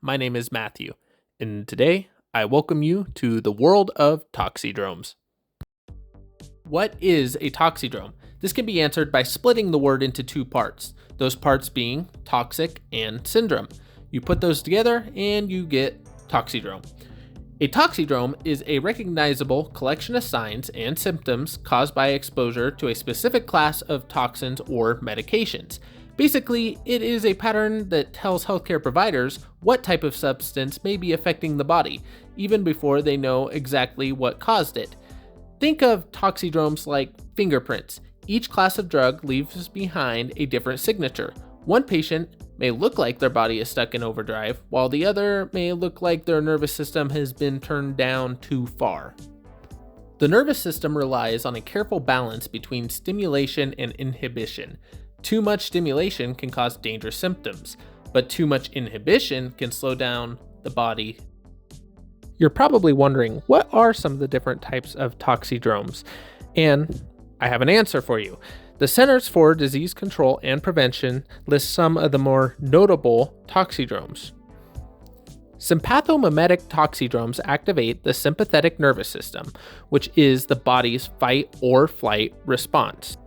my name is Matthew, and today I welcome you to the world of toxidromes. What is a toxidrome? This can be answered by splitting the word into two parts, those parts being toxic and syndrome. You put those together and you get toxidrome. A toxidrome is a recognizable collection of signs and symptoms caused by exposure to a specific class of toxins or medications. Basically, it is a pattern that tells healthcare providers what type of substance may be affecting the body, even before they know exactly what caused it. Think of toxidromes like fingerprints. Each class of drug leaves behind a different signature. One patient may look like their body is stuck in overdrive, while the other may look like their nervous system has been turned down too far. The nervous system relies on a careful balance between stimulation and inhibition. Too much stimulation can cause dangerous symptoms, but too much inhibition can slow down the body. You're probably wondering, what are some of the different types of toxidromes? And I have an answer for you. The Centers for Disease Control and Prevention lists some of the more notable toxidromes. Sympathomimetic toxidromes activate the sympathetic nervous system, which is the body's fight or flight response.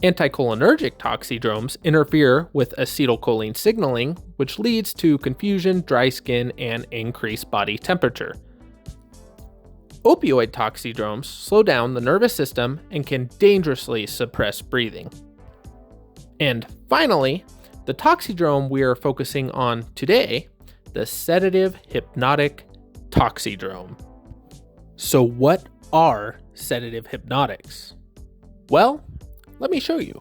Anticholinergic toxidromes interfere with acetylcholine signaling, which leads to confusion, dry skin, and increased body temperature. Opioid toxidromes slow down the nervous system and can dangerously suppress breathing. And finally, the toxidrome we are focusing on today, the sedative-hypnotic toxidrome. So what are sedative hypnotics? Well, let me show you.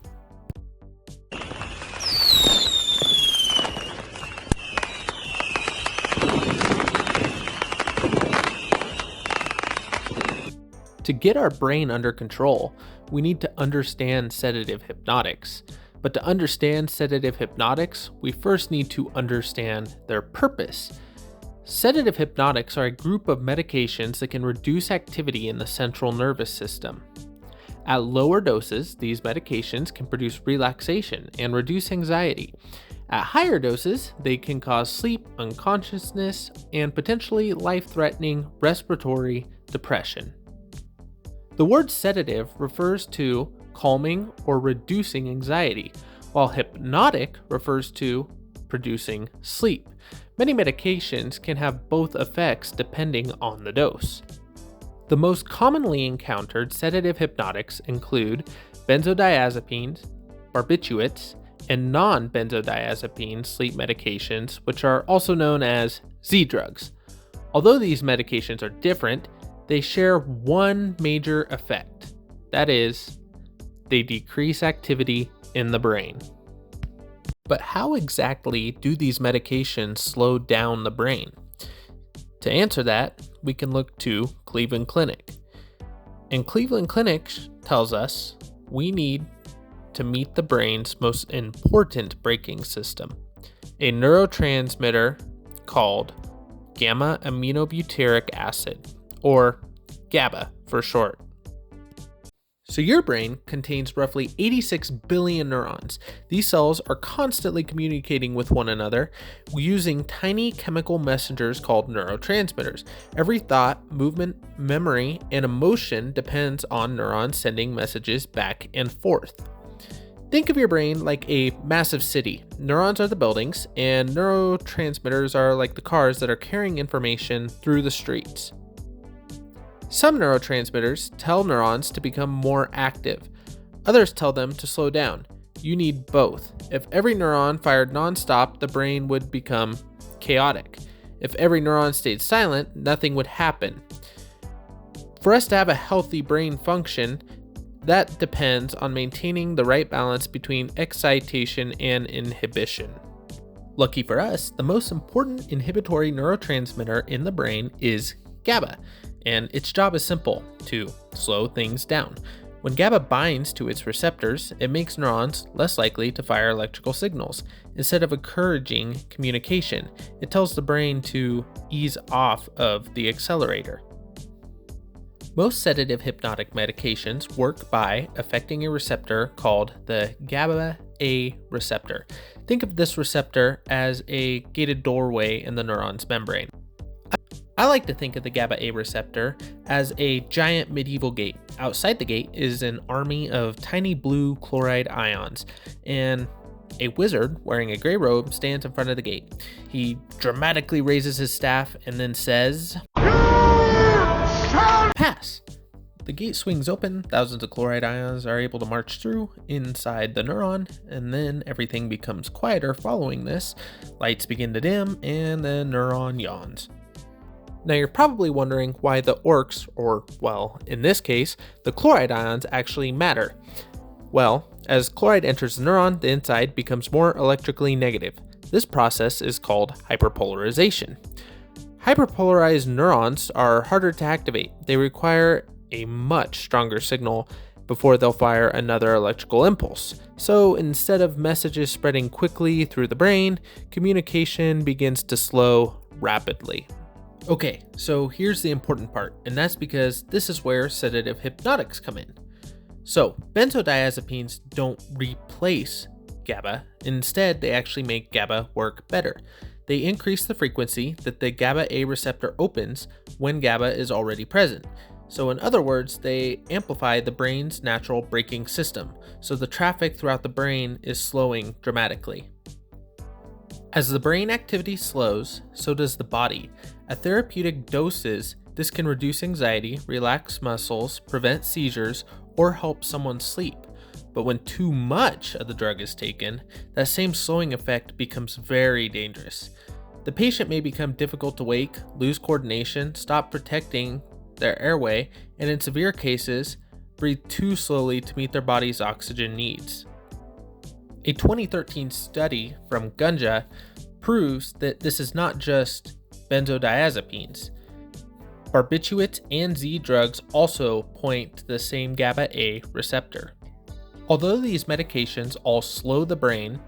To get our brain under control, we need to understand sedative hypnotics. But to understand sedative hypnotics, we first need to understand their purpose. Sedative hypnotics are a group of medications that can reduce activity in the central nervous system. At lower doses, these medications can produce relaxation and reduce anxiety. At higher doses, they can cause sleep, unconsciousness, and potentially life-threatening respiratory depression. The word sedative refers to calming or reducing anxiety, while hypnotic refers to producing sleep. Many medications can have both effects depending on the dose. The most commonly encountered sedative hypnotics include benzodiazepines, barbiturates, and non-benzodiazepine sleep medications, which are also known as Z-drugs. Although these medications are different, they share one major effect. That is, they decrease activity in the brain. But how exactly do these medications slow down the brain? To answer that, we can look to Cleveland Clinic. And Cleveland Clinic tells us we need to meet the brain's most important braking system, a neurotransmitter called gamma aminobutyric acid, or GABA for short. So your brain contains roughly 86 billion neurons. These cells are constantly communicating with one another using tiny chemical messengers called neurotransmitters. Every thought, movement, memory, and emotion depends on neurons sending messages back and forth. Think of your brain like a massive city. Neurons are the buildings, and neurotransmitters are like the cars that are carrying information through the streets. Some neurotransmitters tell neurons to become more active. Others tell them to slow down. You need both. If every neuron fired nonstop, the brain would become chaotic. If every neuron stayed silent, nothing would happen. For us to have a healthy brain function, that depends on maintaining the right balance between excitation and inhibition. Lucky for us, the most important inhibitory neurotransmitter in the brain is GABA. And its job is simple, to slow things down. When GABA binds to its receptors, it makes neurons less likely to fire electrical signals. Instead of encouraging communication, it tells the brain to ease off of the accelerator. Most sedative hypnotic medications work by affecting a receptor called the GABA A receptor. Think of this receptor as a gated doorway in the neuron's membrane. I like to think of the GABA A receptor as a giant medieval gate. Outside the gate is an army of tiny blue chloride ions, and a wizard wearing a gray robe stands in front of the gate. He dramatically raises his staff and then says, "Pass!" The gate swings open, thousands of chloride ions are able to march through inside the neuron, and then everything becomes quieter following this. Lights begin to dim, and the neuron yawns. Now you're probably wondering why the orcs, or well, in this case, the chloride ions actually matter. Well, as chloride enters the neuron, the inside becomes more electrically negative. This process is called hyperpolarization. Hyperpolarized neurons are harder to activate. They require a much stronger signal before they'll fire another electrical impulse. So instead of messages spreading quickly through the brain, communication begins to slow rapidly. Okay, so here's the important part, and that's because this is where sedative hypnotics come in. So, benzodiazepines don't replace GABA. Instead, they actually make GABA work better. They increase the frequency that the GABA A receptor opens when GABA is already present. So in other words, they amplify the brain's natural braking system, so the traffic throughout the brain is slowing dramatically. As the brain activity slows, so does the body. At therapeutic doses, this can reduce anxiety, relax muscles, prevent seizures, or help someone sleep. But when too much of the drug is taken, that same slowing effect becomes very dangerous. The patient may become difficult to wake, lose coordination, stop protecting their airway, and in severe cases, breathe too slowly to meet their body's oxygen needs. A 2013 study from Gunja proves that this is not just benzodiazepines. Barbiturates and Z drugs also point to the same GABA A receptor. Although these medications all slow the brain,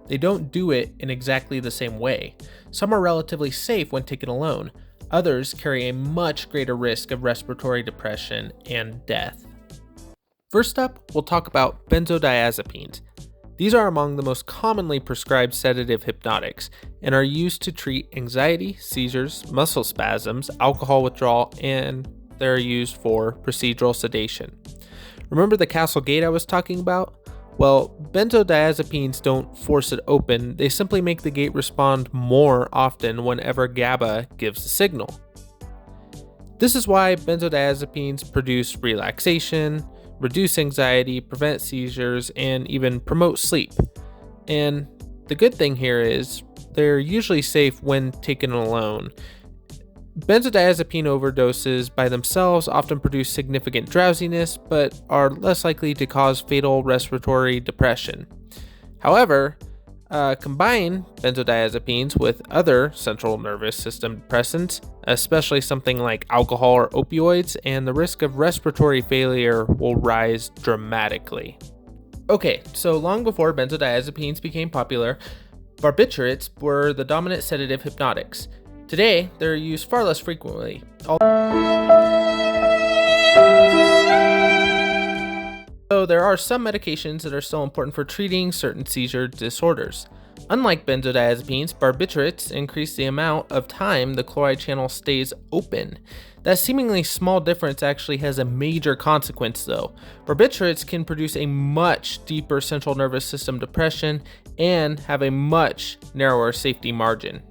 they don't do it in exactly the same way. Some are relatively safe when taken alone. Others carry a much greater risk of respiratory depression and death. First up, we'll talk about benzodiazepines. These are among the most commonly prescribed sedative hypnotics and are used to treat anxiety, seizures, muscle spasms, alcohol withdrawal, and they're used for procedural sedation. Remember the castle gate I was talking about? Well, benzodiazepines don't force it open, they simply make the gate respond more often whenever GABA gives the signal. This is why benzodiazepines produce relaxation, reduce anxiety, prevent seizures, and even promote sleep. And the good thing here is they're usually safe when taken alone. Benzodiazepine overdoses by themselves often produce significant drowsiness, but are less likely to cause fatal respiratory depression. However, combine benzodiazepines with other central nervous system depressants, especially something like alcohol or opioids, and the risk of respiratory failure will rise dramatically. Okay, so long before benzodiazepines became popular, barbiturates were the dominant sedative hypnotics. Today, they're used far less frequently. So there are some medications that are still important for treating certain seizure disorders. Unlike benzodiazepines, barbiturates increase the amount of time the chloride channel stays open. That seemingly small difference actually has a major consequence though. Barbiturates can produce a much deeper central nervous system depression and have a much narrower safety margin.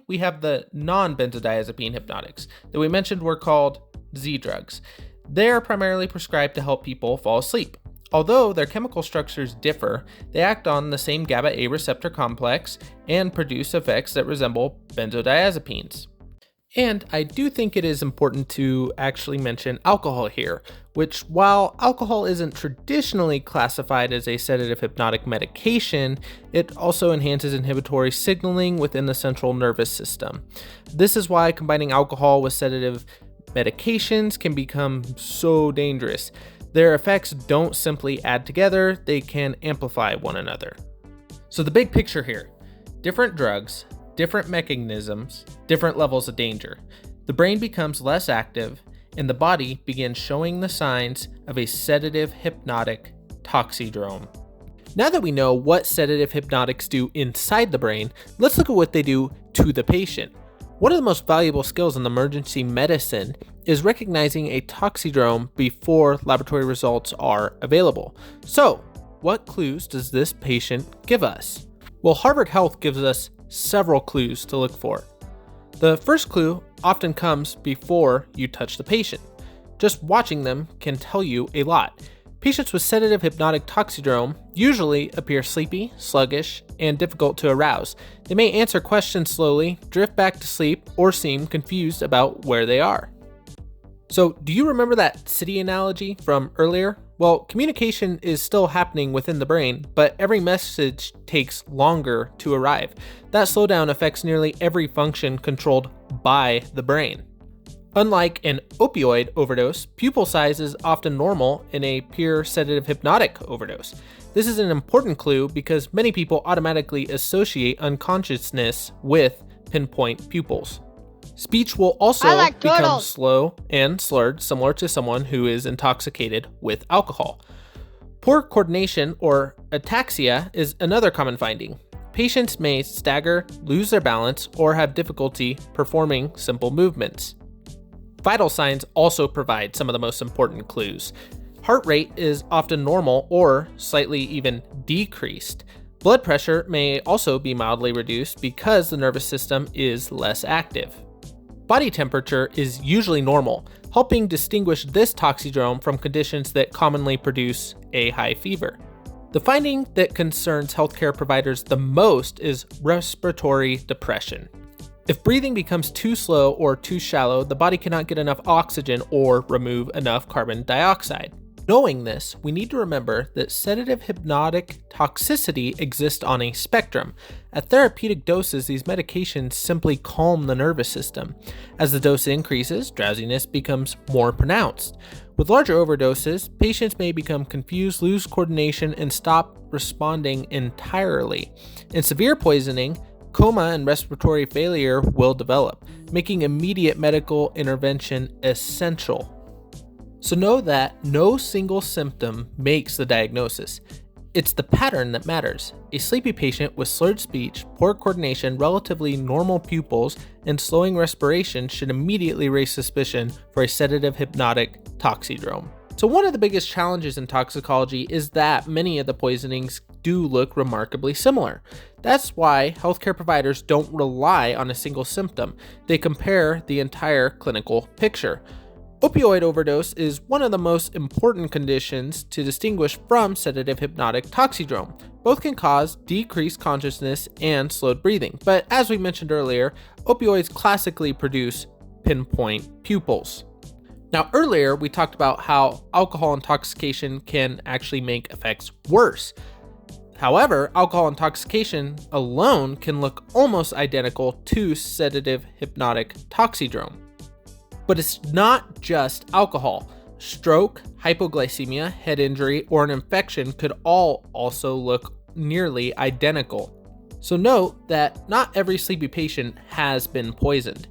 We have the non-benzodiazepine hypnotics that we mentioned were called Z drugs. They are primarily prescribed to help people fall asleep. Although their chemical structures differ, they act on the same GABA A receptor complex and produce effects that resemble benzodiazepines. And I do think it is important to actually mention alcohol here, which while alcohol isn't traditionally classified as a sedative hypnotic medication, it also enhances inhibitory signaling within the central nervous system. This is why combining alcohol with sedative medications can become so dangerous. Their effects don't simply add together, they can amplify one another. So the big picture here, different drugs, different mechanisms, different levels of danger. The brain becomes less active and the body begins showing the signs of a sedative hypnotic toxidrome. Now that we know what sedative hypnotics do inside the brain, let's look at what they do to the patient. One of the most valuable skills in emergency medicine is recognizing a toxidrome before laboratory results are available. So, what clues does this patient give us? Well, Harvard Health gives us several clues to look for. The first clue often comes before you touch the patient. Just watching them can tell you a lot. Patients with sedative-hypnotic toxidrome usually appear sleepy, sluggish, and difficult to arouse. They may answer questions slowly, drift back to sleep, or seem confused about where they are. So, do you remember that city analogy from earlier? Well, communication is still happening within the brain, but every message takes longer to arrive. That slowdown affects nearly every function controlled by the brain. Unlike an opioid overdose, pupil size is often normal in a pure sedative hypnotic overdose. This is an important clue because many people automatically associate unconsciousness with pinpoint pupils. Speech will also become slow and slurred, similar to someone who is intoxicated with alcohol. Poor coordination or ataxia is another common finding. Patients may stagger, lose their balance, or have difficulty performing simple movements. Vital signs also provide some of the most important clues. Heart rate is often normal or slightly even decreased. Blood pressure may also be mildly reduced because the nervous system is less active. Body temperature is usually normal, helping distinguish this toxidrome from conditions that commonly produce a high fever. The finding that concerns healthcare providers the most is respiratory depression. If breathing becomes too slow or too shallow, the body cannot get enough oxygen or remove enough carbon dioxide. Knowing this, we need to remember that sedative hypnotic toxicity exists on a spectrum. At therapeutic doses, these medications simply calm the nervous system. As the dose increases, drowsiness becomes more pronounced. With larger overdoses, patients may become confused, lose coordination, and stop responding entirely. In severe poisoning, coma and respiratory failure will develop, making immediate medical intervention essential. So know that no single symptom makes the diagnosis. It's the pattern that matters. A sleepy patient with slurred speech, poor coordination, relatively normal pupils, and slowing respiration should immediately raise suspicion for a sedative hypnotic toxidrome. So one of the biggest challenges in toxicology is that many of the poisonings do look remarkably similar. That's why healthcare providers don't rely on a single symptom. They compare the entire clinical picture. Opioid overdose is one of the most important conditions to distinguish from sedative hypnotic toxidrome. Both can cause decreased consciousness and slowed breathing, but as we mentioned earlier, opioids classically produce pinpoint pupils. Now earlier we talked about how alcohol intoxication can actually make effects worse. However, alcohol intoxication alone can look almost identical to sedative hypnotic toxidrome. But it's not just alcohol. Stroke, hypoglycemia, head injury, or an infection could all also look nearly identical. So note that not every sleepy patient has been poisoned.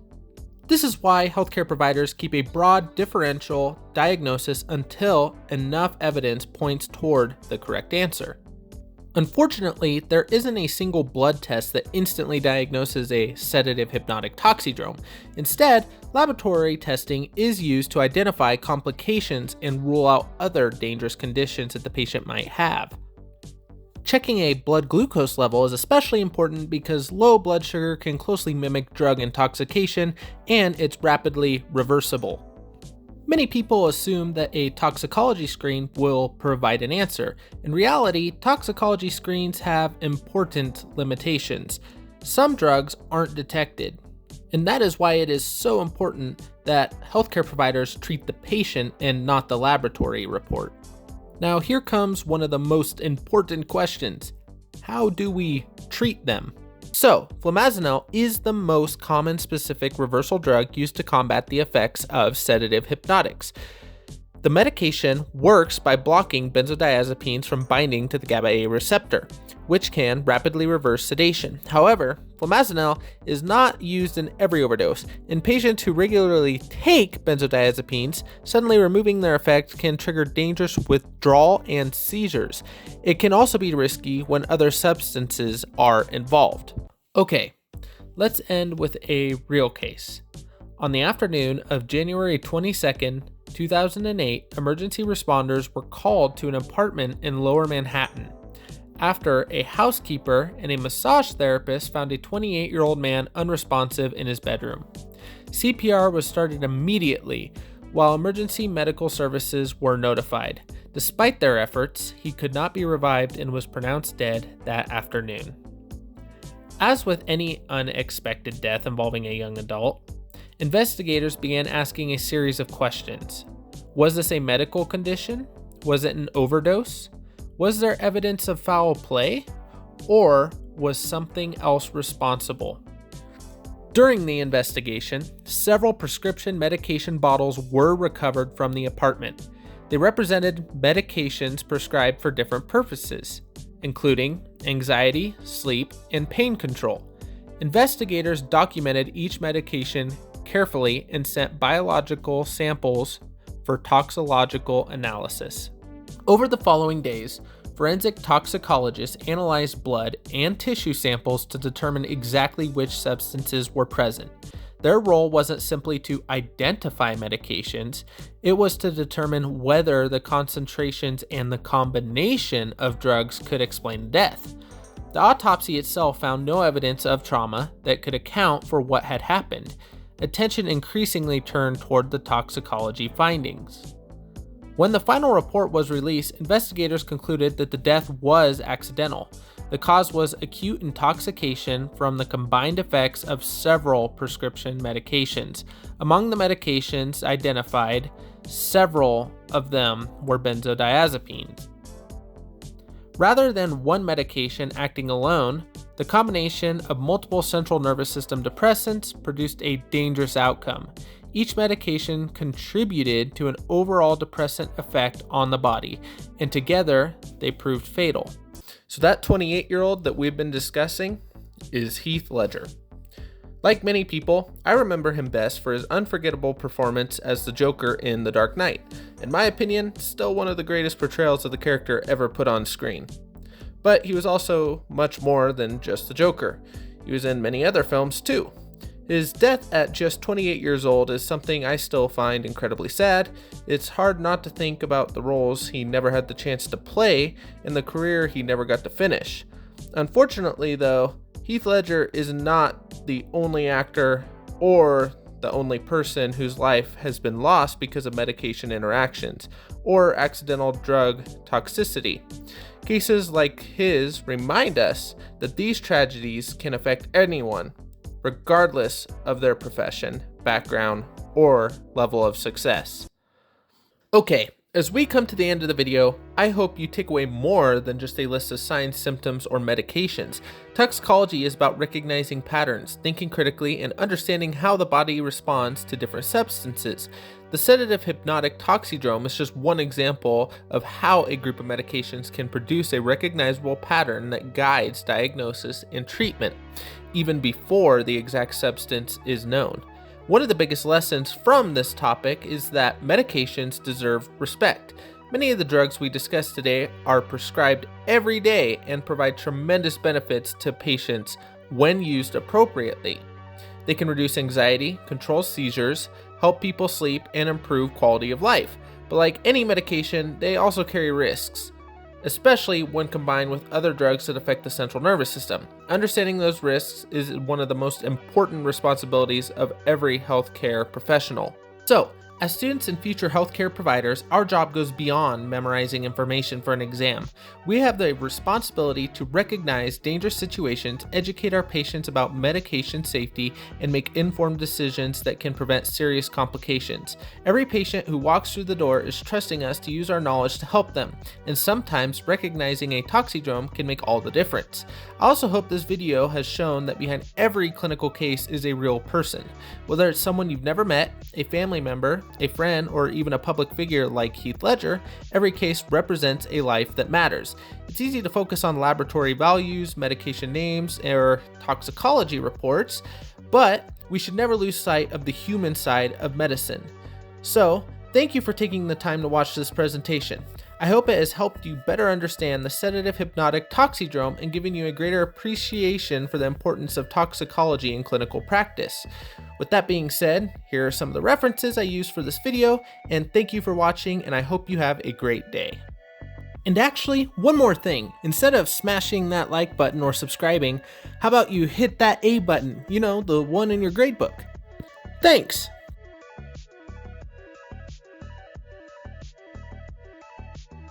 This is why healthcare providers keep a broad differential diagnosis until enough evidence points toward the correct answer. Unfortunately, there isn't a single blood test that instantly diagnoses a sedative hypnotic toxidrome. Instead, laboratory testing is used to identify complications and rule out other dangerous conditions that the patient might have. Checking a blood glucose level is especially important because low blood sugar can closely mimic drug intoxication and it's rapidly reversible. Many people assume that a toxicology screen will provide an answer. In reality, toxicology screens have important limitations. Some drugs aren't detected, and that is why it is so important that healthcare providers treat the patient and not the laboratory report. Now here comes one of the most important questions. How do we treat them? So, flumazenil is the most common specific reversal drug used to combat the effects of sedative hypnotics. The medication works by blocking benzodiazepines from binding to the GABA A receptor, which can rapidly reverse sedation. However, flumazenil is not used in every overdose. In patients who regularly take benzodiazepines, suddenly removing their effect can trigger dangerous withdrawal and seizures. It can also be risky when other substances are involved. Okay, let's end with a real case. On the afternoon of January 22nd, 2008, emergency responders were called to an apartment in Lower Manhattan after a housekeeper and a massage therapist found a 28-year-old man unresponsive in his bedroom. CPR was started immediately while emergency medical services were notified. Despite their efforts, he could not be revived and was pronounced dead that afternoon. As with any unexpected death involving a young adult, investigators began asking a series of questions. Was this a medical condition? Was it an overdose? Was there evidence of foul play? Or was something else responsible? During the investigation, several prescription medication bottles were recovered from the apartment. They represented medications prescribed for different purposes, including anxiety, sleep, and pain control. Investigators documented each medication carefully and sent biological samples for toxicological analysis. Over the following days, forensic toxicologists analyzed blood and tissue samples to determine exactly which substances were present. Their role wasn't simply to identify medications, it was to determine whether the concentrations and the combination of drugs could explain death. The autopsy itself found no evidence of trauma that could account for what had happened. Attention increasingly turned toward the toxicology findings. When the final report was released, investigators concluded that the death was accidental. The cause was acute intoxication from the combined effects of several prescription medications. Among the medications identified, several of them were benzodiazepines. Rather than one medication acting alone, the combination of multiple central nervous system depressants produced a dangerous outcome. Each medication contributed to an overall depressant effect on the body, and together they proved fatal. So that 28-year-old that we've been discussing is Heath Ledger. Like many people, I remember him best for his unforgettable performance as the Joker in The Dark Knight. In my opinion, still one of the greatest portrayals of the character ever put on screen. But he was also much more than just the Joker. He was in many other films too. His death at just 28 years old is something I still find incredibly sad. It's hard not to think about the roles he never had the chance to play and the career he never got to finish. Unfortunately though, Heath Ledger is not the only actor or the only person whose life has been lost because of medication interactions or accidental drug toxicity. Cases like his remind us that these tragedies can affect anyone, regardless of their profession, background, or level of success. Okay, as we come to the end of the video, I hope you take away more than just a list of signs, symptoms, or medications. Toxicology is about recognizing patterns, thinking critically, and understanding how the body responds to different substances. The Sedative-Hypnotic Toxidrome is just one example of how a group of medications can produce a recognizable pattern that guides diagnosis and treatment, even before the exact substance is known. One of the biggest lessons from this topic is that medications deserve respect. Many of the drugs we discussed today are prescribed every day and provide tremendous benefits to patients when used appropriately. They can reduce anxiety, control seizures, help people sleep, and improve quality of life. But like any medication, they also carry risks, especially when combined with other drugs that affect the central nervous system. Understanding those risks is one of the most important responsibilities of every healthcare professional. So, as students and future healthcare providers, our job goes beyond memorizing information for an exam. We have the responsibility to recognize dangerous situations, educate our patients about medication safety, and make informed decisions that can prevent serious complications. Every patient who walks through the door is trusting us to use our knowledge to help them, and sometimes recognizing a toxidrome can make all the difference. I also hope this video has shown that behind every clinical case is a real person. Whether it's someone you've never met, a family member, a friend, or even a public figure like Heath Ledger, every case represents a life that matters. It's easy to focus on laboratory values, medication names, or toxicology reports, but we should never lose sight of the human side of medicine. So, thank you for taking the time to watch this presentation. I hope it has helped you better understand the Sedative-Hypnotic Toxidrome and given you a greater appreciation for the importance of toxicology in clinical practice. With that being said, here are some of the references I used for this video, and thank you for watching, and I hope you have a great day. And actually, one more thing. Instead of smashing that like button or subscribing, how about you hit that A button, the one in your gradebook? Thanks!